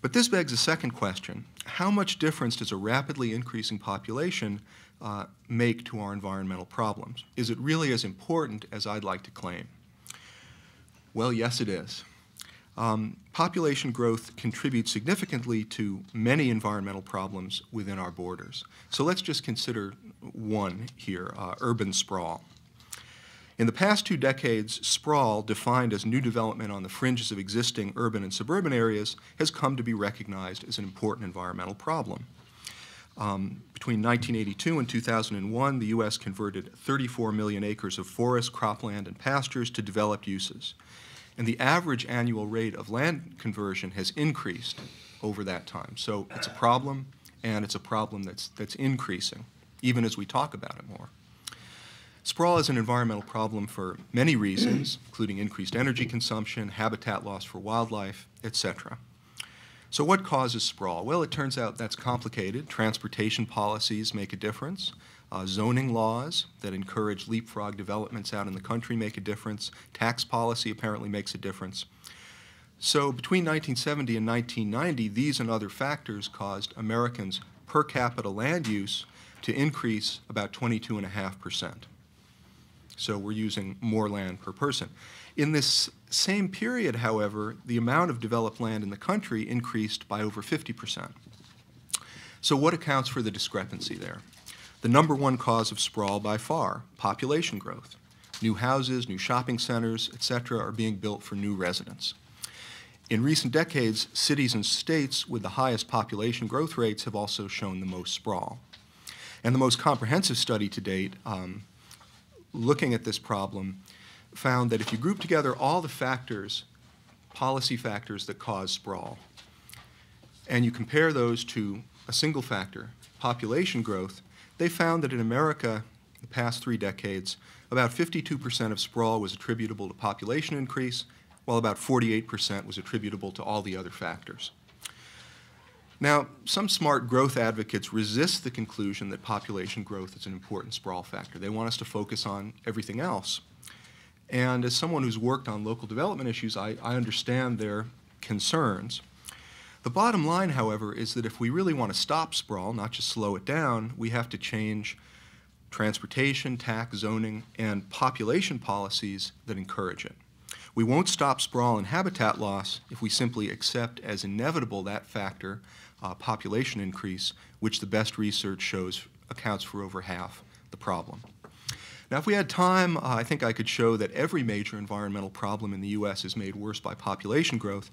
But this begs a second question. How much difference does a rapidly increasing population make to our environmental problems? Is it really as important as I'd like to claim? Well, yes, it is. Population growth contributes significantly to many environmental problems within our borders. So let's just consider one here, urban sprawl. In the past 2 decades, sprawl, defined as new development on the fringes of existing urban and suburban areas, has come to be recognized as an important environmental problem. Between 1982 and 2001, the U.S. converted 34 million acres of forest, cropland, and pastures to developed uses. And the average annual rate of land conversion has increased over that time. So it's a problem, and it's a problem that's increasing, even as we talk about it more. Sprawl is an environmental problem for many reasons, including increased energy consumption, habitat loss for wildlife, etc. So what causes sprawl? Well, it turns out that's complicated. Transportation policies make a difference. Zoning laws that encourage leapfrog developments out in the country make a difference. Tax policy apparently makes a difference. So between 1970 and 1990, these and other factors caused Americans' per capita land use to increase about 22.5%. So we're using more land per person. In this same period, however, the amount of developed land in the country increased by over 50%. So what accounts for the discrepancy there? The number one cause of sprawl by far, population growth. New houses, new shopping centers, etc. are being built for new residents. In recent decades, cities and states with the highest population growth rates have also shown the most sprawl. And the most comprehensive study to date, looking at this problem, found that if you group together all the factors, policy factors that cause sprawl, and you compare those to a single factor, population growth, they found that in America, the past 3 decades, about 52% of sprawl was attributable to population increase, while about 48% was attributable to all the other factors. Now, some smart growth advocates resist the conclusion that population growth is an important sprawl factor. They want us to focus on everything else. And as someone who's worked on local development issues, I understand their concerns. The bottom line, however, is that if we really want to stop sprawl, not just slow it down, we have to change transportation, tax, zoning, and population policies that encourage it. We won't stop sprawl and habitat loss if we simply accept as inevitable that factor, population increase, which the best research shows accounts for over half the problem. Now, if we had time, I think I could show that every major environmental problem in the U.S. is made worse by population growth.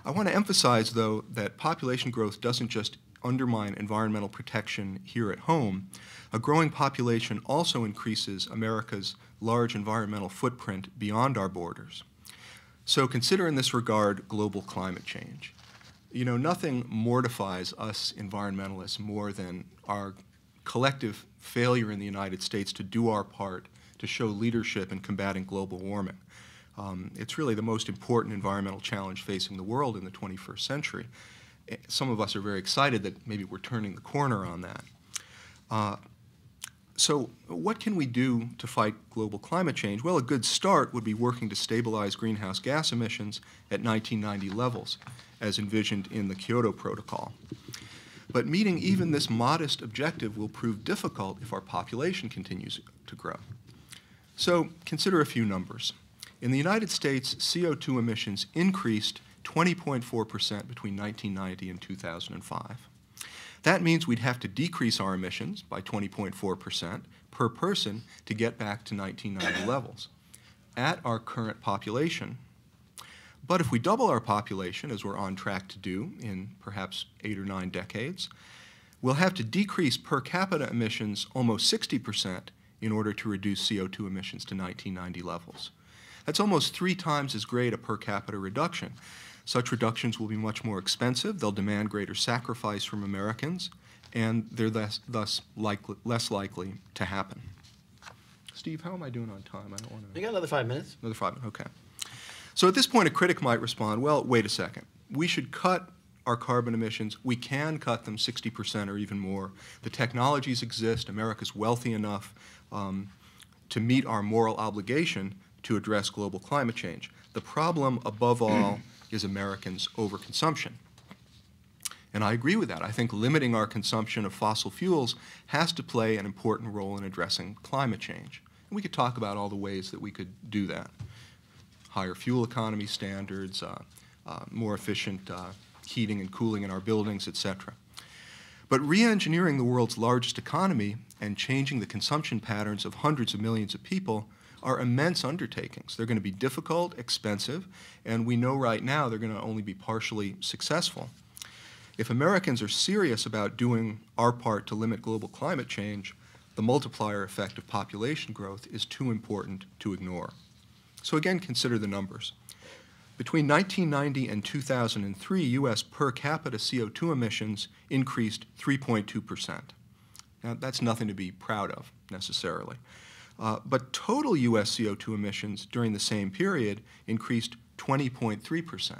I want to emphasize, though, that population growth doesn't just undermine environmental protection here at home. A growing population also increases America's large environmental footprint beyond our borders. So consider in this regard global climate change. You know, nothing mortifies us environmentalists more than our collective failure in the United States to do our part to show leadership in combating global warming. It's really the most important environmental challenge facing the world in the 21st century. Some of us are very excited that maybe we're turning the corner on that. So what can we do to fight global climate change? Well, a good start would be working to stabilize greenhouse gas emissions at 1990 levels, as envisioned in the Kyoto Protocol. But meeting even this modest objective will prove difficult if our population continues to grow. So consider a few numbers. In the United States, CO2 emissions increased 20.4% between 1990 and 2005. That means we'd have to decrease our emissions by 20.4% per person to get back to 1990 levels at our current population. But if we double our population, as we're on track to do in perhaps 8 or 9 decades, we'll have to decrease per capita emissions almost 60% in order to reduce CO2 emissions to 1990 levels. That's almost 3 times as great a per capita reduction. Such reductions will be much more expensive, they'll demand greater sacrifice from Americans, and they're thus less likely to happen. Steve, how am I doing on time? I don't want to... You got another 5 minutes. Another 5 minutes, okay. So at this point, a critic might respond, well, wait a second. We should cut our carbon emissions. We can cut them 60% or even more. The technologies exist. America's wealthy enough to meet our moral obligation to address global climate change. The problem, above all, is Americans' overconsumption. And I agree with that. I think limiting our consumption of fossil fuels has to play an important role in addressing climate change. And we could talk about all the ways that we could do that. Higher fuel economy standards, more efficient heating and cooling in our buildings, etc. But re-engineering the world's largest economy and changing the consumption patterns of hundreds of millions of people are immense undertakings. They're going to be difficult, expensive, and we know right now they're going to only be partially successful. If Americans are serious about doing our part to limit global climate change, the multiplier effect of population growth is too important to ignore. So again, consider the numbers. Between 1990 and 2003, U.S. per capita CO2 emissions increased 3.2%. Now, that's nothing to be proud of, necessarily. But total U.S. CO2 emissions during the same period increased 20.3%,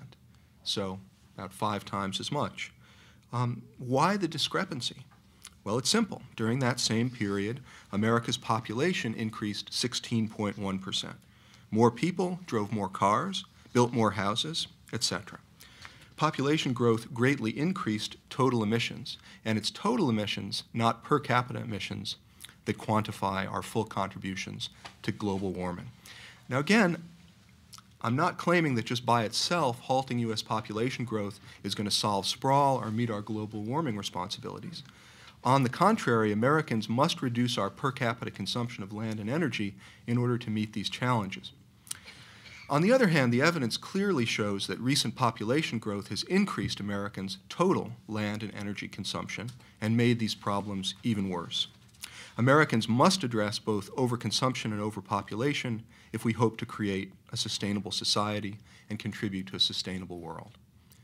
so about 5 times as much. Why the discrepancy? Well, it's simple. During that same period, America's population increased 16.1%. More people drove more cars, built more houses, etc. Population growth greatly increased total emissions, and it's total emissions, not per capita emissions, that quantify our full contributions to global warming. Now again, I'm not claiming that just by itself halting U.S. population growth is going to solve sprawl or meet our global warming responsibilities. On the contrary, Americans must reduce our per capita consumption of land and energy in order to meet these challenges. On the other hand, the evidence clearly shows that recent population growth has increased Americans' total land and energy consumption and made these problems even worse. Americans must address both overconsumption and overpopulation if we hope to create a sustainable society and contribute to a sustainable world.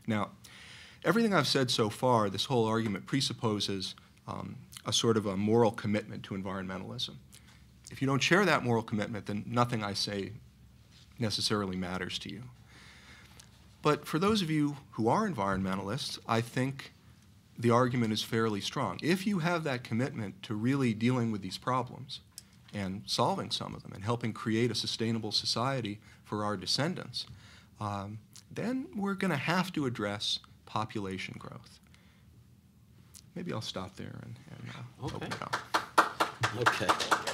Now, everything I've said so far, this whole argument presupposes a sort of a moral commitment to environmentalism. If you don't share that moral commitment, then nothing I say necessarily matters to you. But for those of you who are environmentalists, I think the argument is fairly strong. If you have that commitment to really dealing with these problems and solving some of them and helping create a sustainable society for our descendants, then we're going to have to address population growth. Maybe I'll stop there and open it up. Okay.